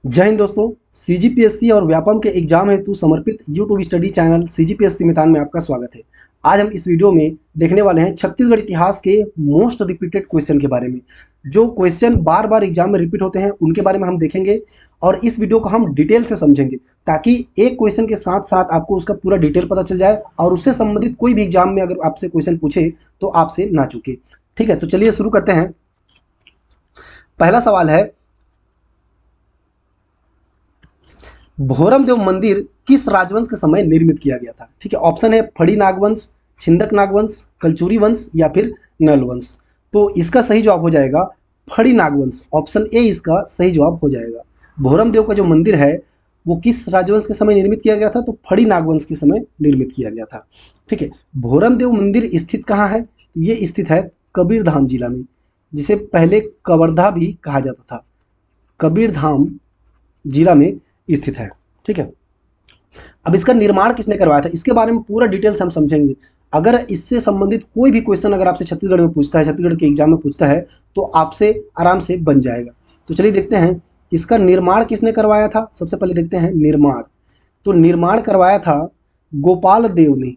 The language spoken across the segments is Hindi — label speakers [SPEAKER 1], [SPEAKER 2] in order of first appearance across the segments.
[SPEAKER 1] जय हिंद दोस्तों। सीजीपीएससी और व्यापम के एग्जाम हेतु समर्पित यूट्यूब स्टडी चैनल सीजीपीएससी मैदान में आपका स्वागत है। आज हम इस वीडियो में देखने वाले हैं छत्तीसगढ़ इतिहास के मोस्ट रिपीटेड क्वेश्चन के बारे में। जो क्वेश्चन बार बार एग्जाम में रिपीट होते हैं उनके बारे में हम देखेंगे और इस वीडियो को हम डिटेल से समझेंगे ताकि एक क्वेश्चन के साथ साथ आपको उसका पूरा डिटेल पता चल जाए और उससे संबंधित कोई भी एग्जाम में अगर आपसे क्वेश्चन पूछे तो आपसे ना चूके। ठीक है, तो चलिए शुरू करते हैं। पहला सवाल है, भोरम देव मंदिर किस राजवंश के समय निर्मित किया गया था? ठीक है, ऑप्शन है फड़ी नागवंश, छिंदक नागवंश, कलचुरी वंश या फिर नल वंश। तो इसका सही जवाब हो जाएगा फड़ी नागवंश। ऑप्शन ए इसका सही जवाब हो जाएगा। भोरम देव का जो मंदिर है वो किस राजवंश के समय निर्मित किया गया था? तो फड़ी नागवंश के समय निर्मित किया गया था। ठीक है, भोरम देव मंदिर स्थित कहाँ है? ये स्थित है कबीरधाम जिला में, जिसे पहले कवर्धा भी कहा जाता था। कबीरधाम जिला में स्थित है। ठीक है, अब इसका निर्माण किसने करवाया था इसके बारे में पूरा डिटेल से हम समझेंगे। अगर इससे संबंधित कोई भी क्वेश्चन अगर आपसे छत्तीसगढ़ में पूछता है, छत्तीसगढ़ के एग्जाम में पूछता है, तो आपसे आराम से बन जाएगा। तो चलिए देखते हैं इसका निर्माण किसने करवाया था। सबसे पहले देखते हैं निर्माण। तो निर्माण करवाया था गोपाल देव ने।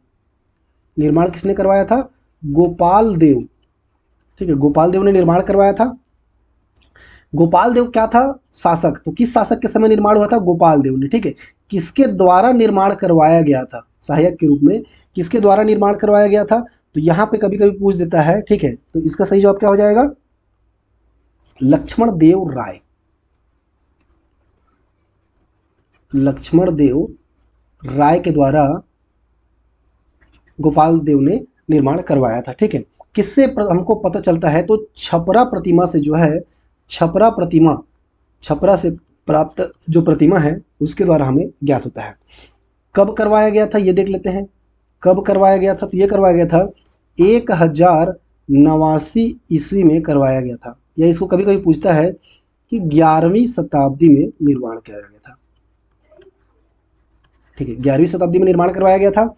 [SPEAKER 1] निर्माण किसने करवाया था? गोपाल देव। ठीक है, गोपाल देव ने निर्माण करवाया था। गोपाल देव क्या था? शासक। तो किस शासक के समय निर्माण हुआ था? गोपाल देव ने। ठीक है, किसके द्वारा निर्माण करवाया गया था? सहायक के रूप में किसके द्वारा निर्माण करवाया गया था? तो यहाँ पे कभी कभी पूछ देता है। ठीक है, तो इसका सही जवाब क्या हो जाएगा? लक्ष्मण देव राय। लक्ष्मण देव राय के द्वारा गोपाल देव ने निर्माण करवाया था। ठीक है, किससे हमको पता चलता है? तो छपरा प्रतिमा से जो है, छपरा प्रतिमा, छपरा से प्राप्त जो प्रतिमा है उसके द्वारा हमें ज्ञात होता है। कब करवाया गया था ये देख लेते हैं। कब करवाया गया था? तो ये करवाया गया था 1089 ईस्वी में करवाया गया था। या इसको कभी कभी पूछता है कि 11वीं शताब्दी में निर्माण किया गया था। ठीक है, 11वीं शताब्दी में निर्माण करवाया गया था।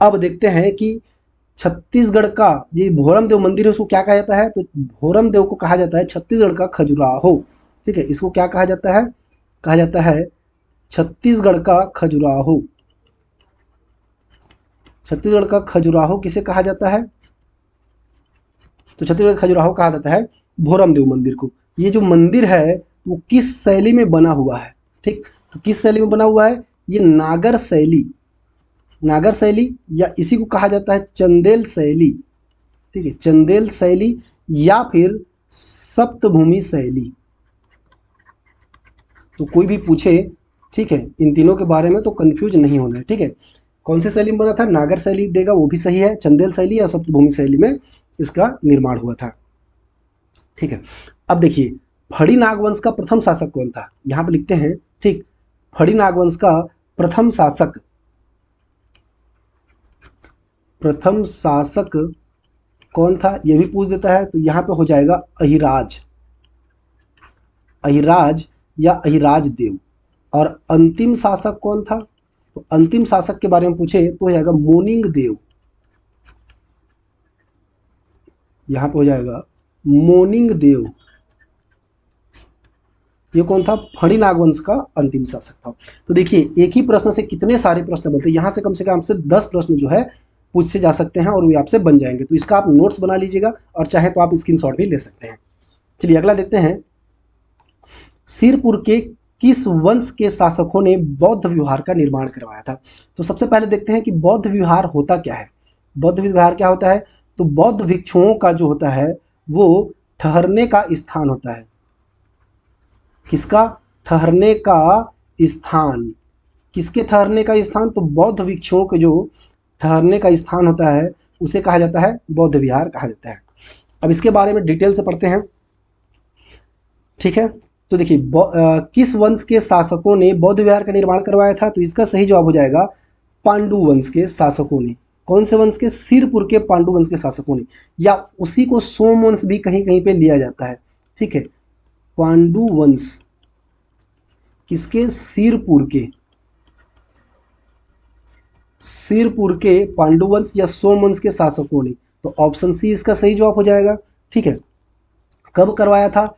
[SPEAKER 1] अब देखते हैं कि छत्तीसगढ़ का ये भोरम देव मंदिर है उसको क्या कहा जाता है? तो भोरम देव को कहा जाता है छत्तीसगढ़ का खजुराहो। ठीक है, इसको क्या कहा जाता है? कहा जाता है छत्तीसगढ़ का खजुराहो। छत्तीसगढ़ का खजुराहो किसे कहा जाता है? तो छत्तीसगढ़ का खजुराहो कहा जाता है भोरम देव मंदिर को। ये जो मंदिर है वो किस शैली में बना हुआ है? ठीक, तो किस शैली में बना हुआ है? ये नागर शैली, नागर शैली या इसी को कहा जाता है चंदेल शैली। ठीक है, चंदेल शैली या फिर सप्तभूमि शैली। तो कोई भी पूछे, ठीक है, इन तीनों के बारे में तो कंफ्यूज नहीं होना है। ठीक है, कौन से शैली में बना था? नागर शैली देगा वो भी सही है, चंदेल शैली या सप्तभूमि शैली में इसका निर्माण हुआ था। ठीक है, अब देखिए फड़ी नागवंश का प्रथम शासक कौन था? यहाँ पे लिखते हैं। ठीक, फड़ी नागवंश का प्रथम शासक, प्रथम शासक कौन था ये भी पूछ देता है। तो यहाँ पे हो जाएगा अहिराज, अहिराज या अहिराज देव। और अंतिम शासक कौन था? तो अंतिम शासक के बारे में पूछे तो हो जाएगा मोनिंग देव। यहाँ पे हो जाएगा मोनिंग देव। ये कौन था? फणी नागवंश का अंतिम शासक था। तो देखिए एक ही प्रश्न से कितने सारे प्रश्न बनते हैं। यहाँ से कम 10 प्रश्न जो है पूछे जा सकते हैं और वे आपसे बन जाएंगे। तो इसका आप नोट्स बना लीजिएगा और चाहे तो आप स्क्रीनशॉट भी ले सकते हैं। चलिए अगला देखते हैं। सिरपुर के किस वंश के शासकों ने बौद्ध विहार का निर्माण करवाया था? तो सबसे पहले देखते हैं कि बौद्ध विहार होता क्या है। बौद्ध विहार क्या होता है? तो बौद्ध भिक्षुओं का जो होता है वो ठहरने का स्थान होता है। किसका? ठहरने का स्थान। किसके ठहरने का स्थान? तो बौद्ध भिक्षुओं के जो ठहरने का स्थान होता है उसे कहा जाता है बौद्ध विहार कहा जाता है। अब इसके बारे में डिटेल से पढ़ते हैं। ठीक है, तो देखिए किस वंश के शासकों ने बौद्ध विहार का निर्माण करवाया था? तो इसका सही जवाब हो जाएगा पांडु वंश के शासकों ने। कौन से वंश के? सिरपुर के पांडु वंश के शासकों ने, या उसी को सोम वंश भी कहीं कहीं पे लिया जाता है। ठीक है, पांडु वंश किसके? सिरपुर के, सिरपुर के पांडु वंश या सोम वंश के शासकों ने। तो ऑप्शन सी इसका सही जवाब हो जाएगा। ठीक है, कब करवाया था?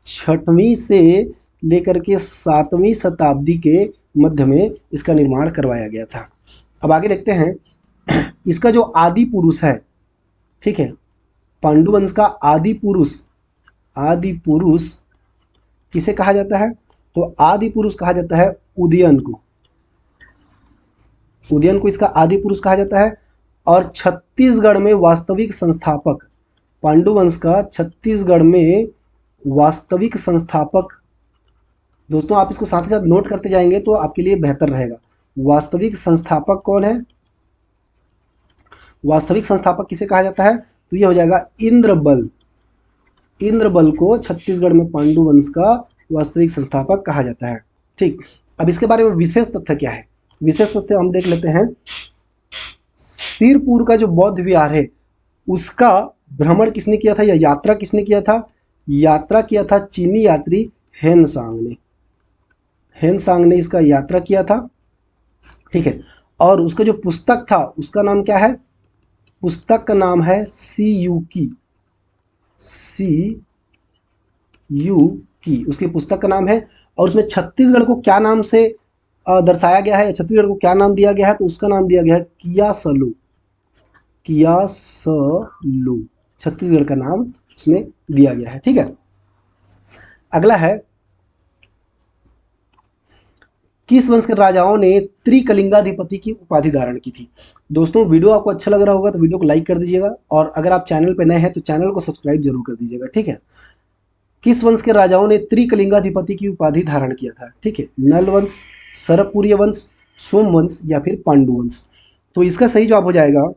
[SPEAKER 1] 6वीं से लेकर के 7वीं शताब्दी के मध्य में इसका निर्माण करवाया गया था। अब आगे देखते हैं इसका जो आदि पुरुष है, ठीक है, पांडु वंश का आदि पुरुष किसे कहा जाता है? तो आदि पुरुष कहा जाता है उदयन को। उदयन को इसका आदि पुरुष कहा जाता है। और छत्तीसगढ़ में वास्तविक संस्थापक, पांडु वंश का छत्तीसगढ़ में वास्तविक संस्थापक, दोस्तों आप इसको साथ ही साथ नोट करते जाएंगे तो आपके लिए बेहतर रहेगा। वास्तविक संस्थापक कौन है? वास्तविक संस्थापक किसे कहा जाता है? तो ये हो जाएगा इंद्रबल। इंद्रबल को छत्तीसगढ़ में पांडु वंश का वास्तविक संस्थापक कहा जाता है। ठीक, अब इसके बारे में विशेष तथ्य क्या है? विशेष तथ्य हम देख लेते हैं। सिरपुर का जो बौद्ध विहार है उसका भ्रमण किसने किया था या यात्रा किसने किया था? यात्रा किया था चीनी यात्री हेनसांग ने। हेनसांग ने इसका यात्रा किया था, ठीक है। और उसका जो पुस्तक था उसका नाम क्या है? पुस्तक का नाम है सीयूकी। उसकी पुस्तक का नाम है। और उसमें छत्तीसगढ़ को क्या नाम से दर्शाया गया है या छत्तीसगढ़ को क्या नाम दिया गया है? तो उसका नाम दिया गया है कियासलू। छत्तीसगढ़ का नाम उसमें दिया गया है, ठीक है। अगला है, किस वंश के राजाओं ने त्रिकलिंगाधिपति की उपाधि धारण की थी? दोस्तों वीडियो आपको अच्छा लग रहा होगा तो वीडियो को लाइक कर दीजिएगा, और अगर आप चैनल पर नए हैं तो चैनल को सब्सक्राइब जरूर कर दीजिएगा, ठीक है। किस वंश के राजाओं ने त्रिकलिंगाधिपति की उपाधि धारण किया था? ठीक है, नल वंश, सरपूर्य वंश, सोमवंश या फिर पांडु वंश। तो इसका सही जवाब हो जाएगा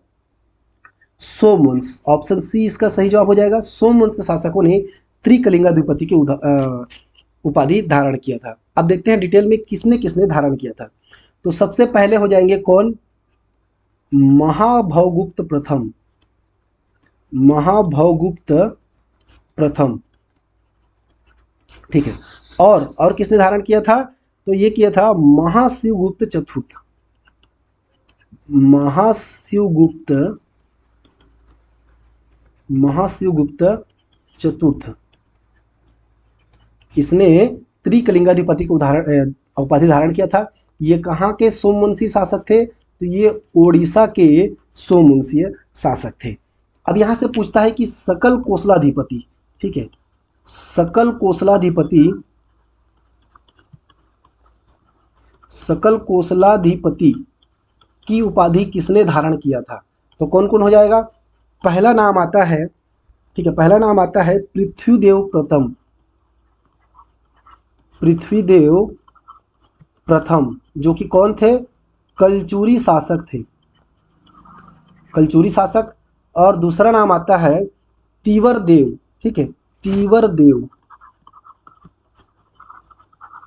[SPEAKER 1] सोमवंश। ऑप्शन सी इसका सही जवाब हो जाएगा। सोमवंश के शासकों ने त्रिकलिंगाधिपति की उपाधि धारण किया था। अब देखते हैं डिटेल में किसने किसने धारण किया था। तो सबसे पहले हो जाएंगे कौन? महाभवगुप्त प्रथम। महाभवगुप्त प्रथम, ठीक है। और किसने धारण किया था? तो ये किया था महाशिवगुप्त चतुर्थ। महाशिवगुप्त चतुर्थ, इसने त्रिकलिंगाधिपति को उपाधि धारण किया था। ये कहाँ के सोमवंशी शासक थे? तो ये ओडिशा के सोमवंशीय शासक थे। अब यहाँ से पूछता है कि सकल कोसलाधिपति, ठीक है, सकल कोसलाधिपति की उपाधि किसने धारण किया था? तो कौन कौन हो जाएगा? पहला नाम आता है, ठीक है, पहला नाम आता है पृथ्वीदेव प्रथम। पृथ्वीदेव प्रथम जो कि कौन थे? कलचुरी शासक थे, कलचुरी शासक। और दूसरा नाम आता है तीवरदेव, ठीक है, तीवरदेव।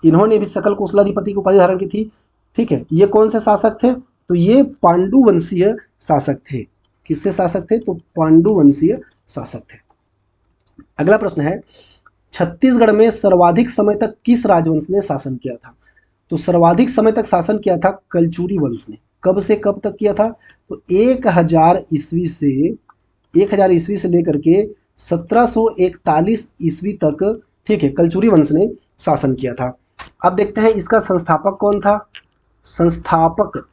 [SPEAKER 1] इन्होंने भी सकल कोसलाधिपति की उपाधि धारण की थी, ठीक है। ये कौन से शासक थे? तो ये पांडु वंशीय शासक थे। किससे शासक थे? तो पांडु वंशीय शासक थे। अगला प्रश्न है, छत्तीसगढ़ में सर्वाधिक समय तक किस राजवंश ने शासन किया था? तो सर्वाधिक समय तक शासन किया था कलचुरी वंश ने। कब से कब तक किया था? तो 1000 ईस्वी से लेकर के 1741 ईस्वी तक, ठीक है, कलचुरी वंश ने शासन किया था। अब देखते हैं इसका संस्थापक कौन था। संस्थापक,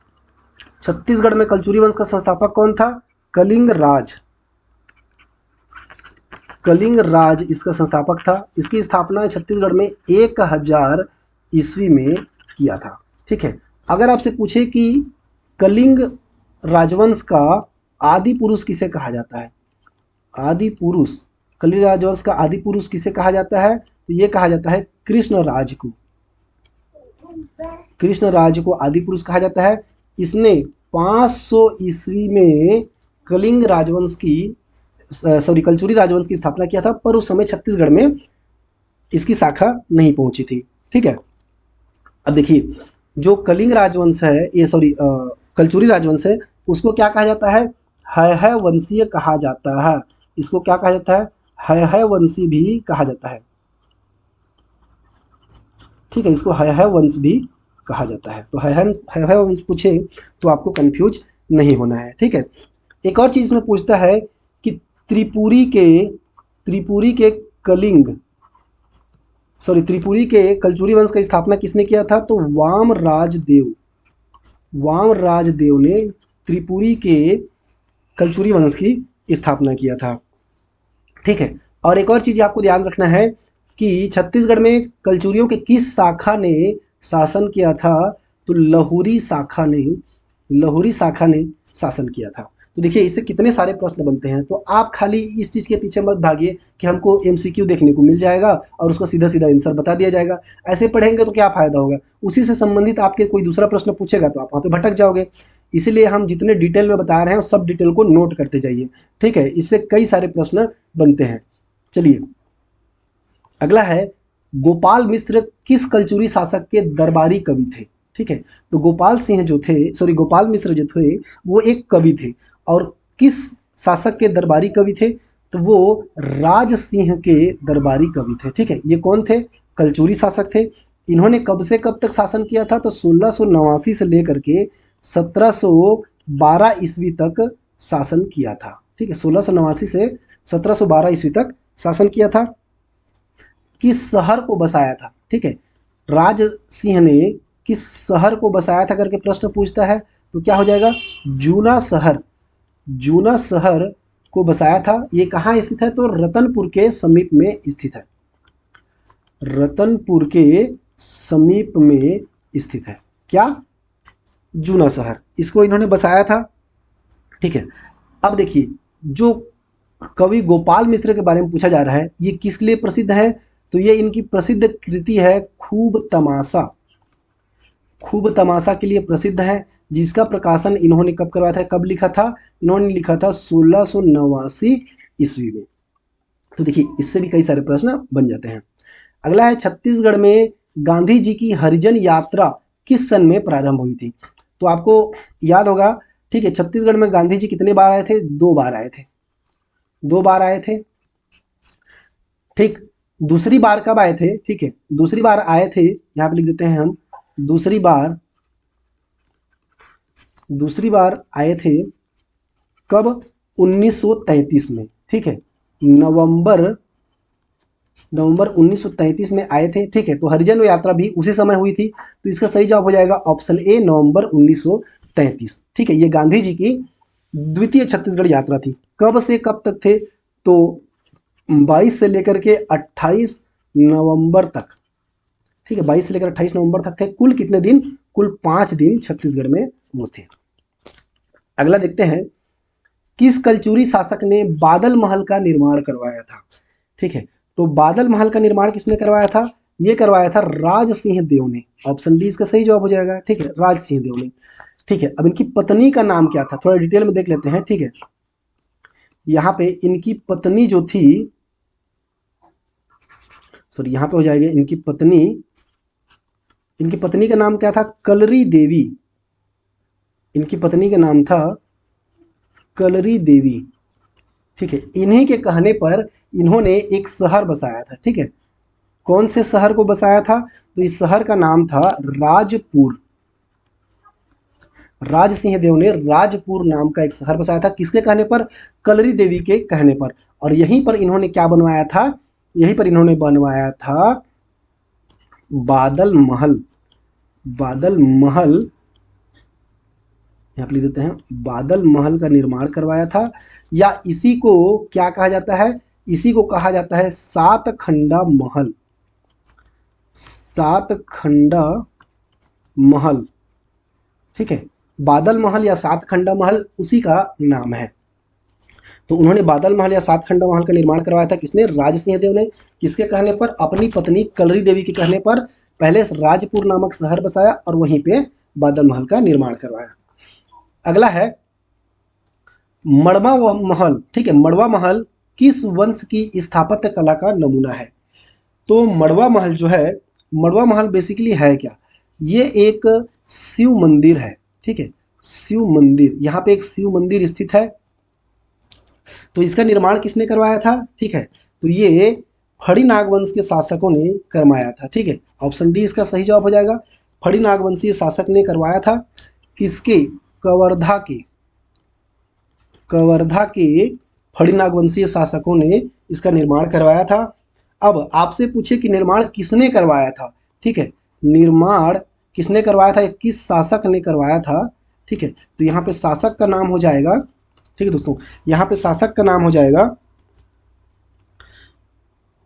[SPEAKER 1] छत्तीसगढ़ में कलचुरी वंश का संस्थापक कौन था? कलिंग राज इसका संस्थापक था। इसकी स्थापना छत्तीसगढ़ में 1000 ईस्वी में किया था, ठीक है। अगर आपसे पूछे कि कलिंग राजवंश का आदि पुरुष किसे कहा जाता है? आदि पुरुष, कलिंग राजवंश का आदि पुरुष किसे कहा जाता है? तो ये कहा जाता है कृष्णराज को। कृष्णराज को आदि पुरुष कहा जाता है। इसने 500 ईस्वी में कलिंग राजवंश की कलचुरी राजवंश की स्थापना किया था, पर उस समय छत्तीसगढ़ में इसकी शाखा नहीं पहुंची थी, ठीक है। अब देखिए, जो कलिंग राजवंश है, ये कलचुरी राजवंश है, उसको क्या कहा जाता है? है वंशीय कहा जाता है। इसको क्या कहा जाता है? है वंशी भी कहा जाता है, ठीक है। इसको है वंश भी कहा जाता है। तो है वंश पूछे तो आपको कंफ्यूज नहीं होना है, ठीक है। एक और चीज में पूछता है कि त्रिपुरी के कलिंग सॉरी त्रिपुरी के कलचुरी वंश का स्थापना किसने किया था? तो वामराज देव ने त्रिपुरी के कलचुरी वंश की स्थापना किया था। ठीक है। और एक और चीज़ आपको ध्यान रखना है कि छत्तीसगढ़ में कलचुरियों के किस शाखा ने शासन किया था? तो लहुरी शाखा ने शासन किया था। तो देखिए इससे कितने सारे प्रश्न बनते हैं। तो आप खाली इस चीज़ के पीछे मत भागिए कि हमको एमसीक्यू देखने को मिल जाएगा और उसका सीधा सीधा आंसर बता दिया जाएगा। ऐसे पढ़ेंगे तो क्या फ़ायदा होगा? उसी से संबंधित आपके कोई दूसरा प्रश्न पूछेगा तो आप वहाँ पे भटक जाओगे। इसीलिए हम जितने डिटेल में बता रहे हैं उस सब डिटेल को नोट करते जाइए। ठीक है, इससे कई सारे प्रश्न बनते हैं। चलिए अगला है, गोपाल मिश्र किस कलचुरी शासक के दरबारी कवि थे? ठीक है, तो गोपाल मिश्र जो थे वो एक कवि थे और किस शासक के दरबारी कवि थे? तो वो राज सिंह के दरबारी कवि थे। ठीक है, ये कौन थे? कलचुरी शासक थे। इन्होंने कब से कब तक शासन किया था? तो 1689 से लेकर के 1712 ईस्वी तक शासन किया था। ठीक है, 1689 से 1712 ईस्वी तक शासन किया था। किस शहर को बसाया था? ठीक है, राज सिंह ने किस शहर को बसाया था करके प्रश्न पूछता है तो क्या हो जाएगा? जूना शहर को बसाया था। ये कहाँ स्थित है? तो रतनपुर के समीप में स्थित है। रतनपुर के समीप में स्थित है क्या? जूना शहर, इसको इन्होंने बसाया था। ठीक है, अब देखिए जो कवि गोपाल मिश्र के बारे में पूछा जा रहा है ये किस लिए प्रसिद्ध है? तो ये इनकी प्रसिद्ध कृति है खूब तमाशा के लिए प्रसिद्ध है, जिसका प्रकाशन इन्होंने कब करवाया था, कब लिखा था? इन्होंने लिखा था 1689 ईस्वी में। तो देखिए इससे भी कई सारे प्रश्न बन जाते हैं। अगला है, छत्तीसगढ़ में गांधी जी की हरिजन यात्रा किस सन में प्रारंभ हुई थी? तो आपको याद होगा। ठीक है, छत्तीसगढ़ में गांधी जी कितने बार आए थे? 2 बार आए थे। 2 बार आए थे। ठीक, दूसरी बार कब आए थे? ठीक है, दूसरी बार आए थे, यहाँ पे लिख देते हैं हम, दूसरी बार आए थे कब? 1933 में। ठीक है, नवंबर 1933 में आए थे। ठीक है, तो हरिजन यात्रा भी उसी समय हुई थी। तो इसका सही जवाब हो जाएगा ऑप्शन ए, नवंबर 1933। ठीक है, ये गांधी जी की द्वितीय छत्तीसगढ़ यात्रा थी। कब से कब तक थे? तो 22 से लेकर के 28 नवंबर तक। ठीक है, 22 से लेकर 28 नवंबर तक थे। कुल कितने दिन? कुल 5 दिन छत्तीसगढ़ में वो थे। अगला देखते हैं, किस कलचुरी शासक ने बादल महल का निर्माण करवाया था? ठीक है, तो बादल महल का निर्माण किसने करवाया था? ये करवाया था राज सिंह देव ने। ऑप्शन डी इसका सही जवाब हो जाएगा। ठीक है, राज सिंह देव ने। ठीक है, अब इनकी पत्नी का नाम क्या था? थोड़ा डिटेल में देख लेते हैं। ठीक है, यहाँ पे इनकी पत्नी जो थी, सॉरी यहाँ पे हो जाएगा इनकी पत्नी का नाम क्या था? कलरी देवी। इनकी पत्नी का नाम था कलरी देवी। ठीक है, इन्हीं के कहने पर इन्होंने एक शहर बसाया था। ठीक है, कौन से शहर को बसाया था? तो इस शहर का नाम था राजपुर। राज सिंह देव ने राजपुर नाम का एक शहर बसाया था। किसके कहने पर? कलरी देवी के कहने पर। और यहीं पर इन्होंने क्या बनवाया था? यहीं पर इन्होंने बनवाया था बादल महल। यहाँ पे लिख देते हैं, बादल महल का निर्माण करवाया था। या इसी को क्या कहा जाता है? इसी को कहा जाता है सातखंडा महल। ठीक है, बादल महल या सातखंडा महल उसी का नाम है। तो उन्होंने बादल महल या सातखंडा महल का निर्माण करवाया था। किसने? राज सिंह देव ने। किसके कहने पर? अपनी पत्नी कलरी देवी के कहने पर पहले राजपुर नामक शहर बसाया और वहीं पे बादल महल का निर्माण करवाया। अगला है मड़वा महल। ठीक है, मड़वा महल किस वंश की स्थापत्य कला का नमूना है? तो मड़वा महल जो है, मड़वा महल बेसिकली है क्या? ये एक शिव मंदिर है। ठीक है, शिव मंदिर, यहाँ पे एक शिव मंदिर स्थित है। तो इसका निर्माण किसने करवाया था? ठीक है, तो ये फड़ी नागवंश के शासकों ने करवाया था। ठीक है, ऑप्शन डी इसका सही जवाब हो जाएगा। फड़ी नागवंशीय शासक ने करवाया था। किसके? कवर्धा के फड़ी नागवंशीय शासकों ने इसका निर्माण करवाया था। अब आपसे पूछे कि निर्माण किसने करवाया था, ठीक है, निर्माण किसने करवाया था, किस शासक ने करवाया था, ठीक है, तो यहाँ पे शासक का नाम हो जाएगा, ठीक है दोस्तों, यहाँ पे शासक का नाम हो जाएगा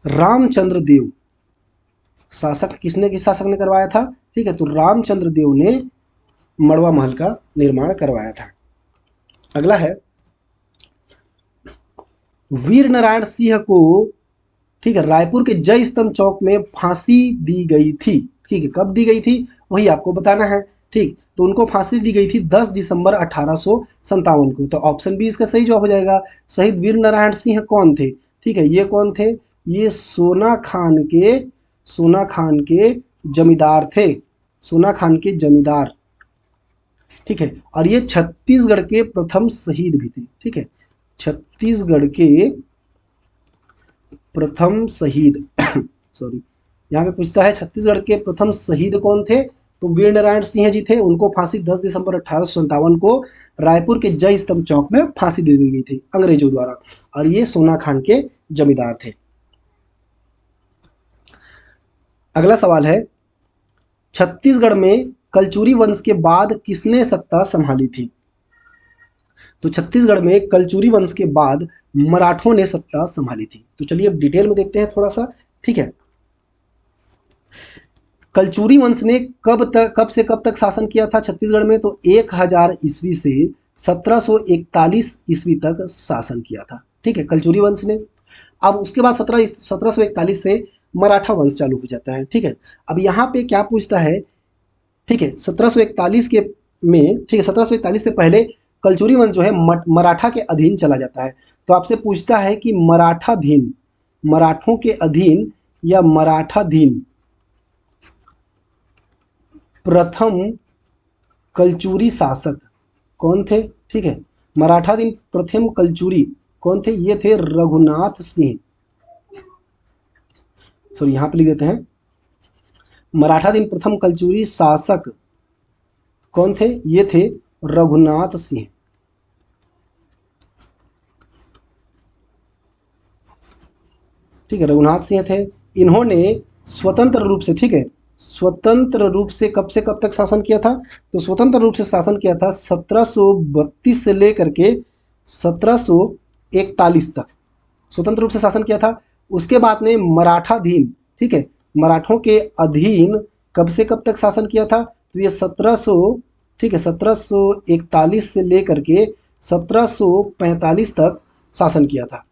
[SPEAKER 1] रामचंद्र देव। शासक किसने, किस शासक ने करवाया था, ठीक है, तो रामचंद्र देव ने मड़वा महल का निर्माण करवाया था। अगला है वीर नारायण सिंह को, ठीक है, रायपुर के जय स्तंभ चौक में फांसी दी गई थी, ठीक है, कब दी गई थी वही आपको बताना है, ठीक, तो उनको फांसी दी गई थी 10 दिसंबर 1857 को। तो ऑप्शन बी इसका सही जवाब हो जाएगा। शहीद वीर नारायण सिंह कौन थे, ठीक है, ये कौन थे, ये सोना खान के जमींदार थे, सोना खान के जमींदार, ठीक है, और ये छत्तीसगढ़ के प्रथम शहीद भी थे, ठीक है, छत्तीसगढ़ के प्रथम शहीद सॉरी, यहाँ पे पूछता है छत्तीसगढ़ के प्रथम शहीद कौन थे, तो वीर नारायण सिंह जी थे। उनको फांसी 10 दिसंबर 1857 को रायपुर के जय स्तंभ चौक में फांसी दे दी गई थी अंग्रेजों द्वारा, और ये सोना खान के जमींदार थे। अगला सवाल है छत्तीसगढ़ में कलचुरी वंश के बाद किसने सत्ता संभाली थी, तो छत्तीसगढ़ में कलचुरी वंश के बाद मराठों ने सत्ता संभाली थी। तो चलिए अब डिटेल में देखते हैं थोड़ा सा, ठीक है। कलचुरी वंश ने कब से कब तक शासन किया था छत्तीसगढ़ में, तो 1000 ईस्वी से 1741 ईस्वी तक शासन किया था, ठीक है, कलचुरी वंश ने। अब उसके बाद 1741 से मराठा वंश चालू हो जाता है, ठीक है। अब यहाँ पे क्या पूछता है, ठीक है, 1741 के में, ठीक है, 1741 से पहले कलचुरी वंश जो है मराठा के अधीन चला जाता है। तो आपसे पूछता है कि मराठाधीन, मराठों के अधीन या मराठाधीन प्रथम कलचुरी शासक कौन थे, ठीक है, मराठाधीन प्रथम कलचुरी कौन थे, ये थे रघुनाथ सिंह, सॉरी यहाँ पे लिख देते हैं, मराठाधीन प्रथम कलचुरी शासक कौन थे, ये थे रघुनाथ सिंह, ठीक है, रघुनाथ सिंह थे। इन्होंने स्वतंत्र रूप से, ठीक है, स्वतंत्र रूप से कब तक शासन किया था, तो स्वतंत्र रूप से शासन किया था 1732 से लेकर के 1741 तक स्वतंत्र रूप से शासन किया था। उसके बाद में मराठाधीन, ठीक है, मराठों के अधीन कब से कब तक शासन किया था, तो ये 1700, ठीक है, 1741 से लेकर के 1745 तक शासन किया था,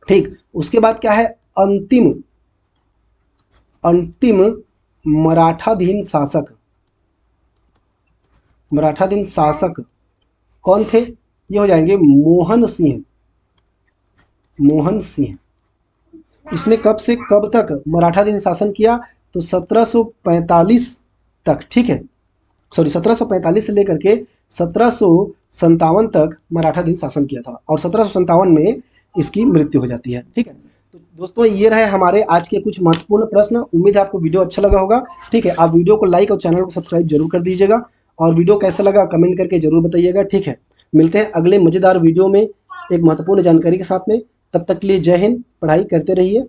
[SPEAKER 1] ठीक। उसके बाद क्या है, अंतिम मराठाधीन शासक कौन थे, ये हो जाएंगे मोहन सिंह। इसने कब से कब तक मराठाधीन शासन किया, तो 1745 तक, ठीक है, सॉरी 1745 से लेकर के 1757 तक मराठाधीन शासन किया था, और 1757 में इसकी मृत्यु हो जाती है, ठीक है। तो दोस्तों ये रहे हमारे आज के कुछ महत्वपूर्ण प्रश्न। उम्मीद है आपको वीडियो अच्छा लगा होगा, ठीक है। आप वीडियो को लाइक और चैनल को सब्सक्राइब जरूर कर दीजिएगा, और वीडियो कैसा लगा कमेंट करके जरूर बताइएगा, ठीक है। मिलते हैं अगले मजेदार वीडियो में एक महत्वपूर्ण जानकारी के साथ में। तब तक के लिए जय हिंद, पढ़ाई करते रहिए।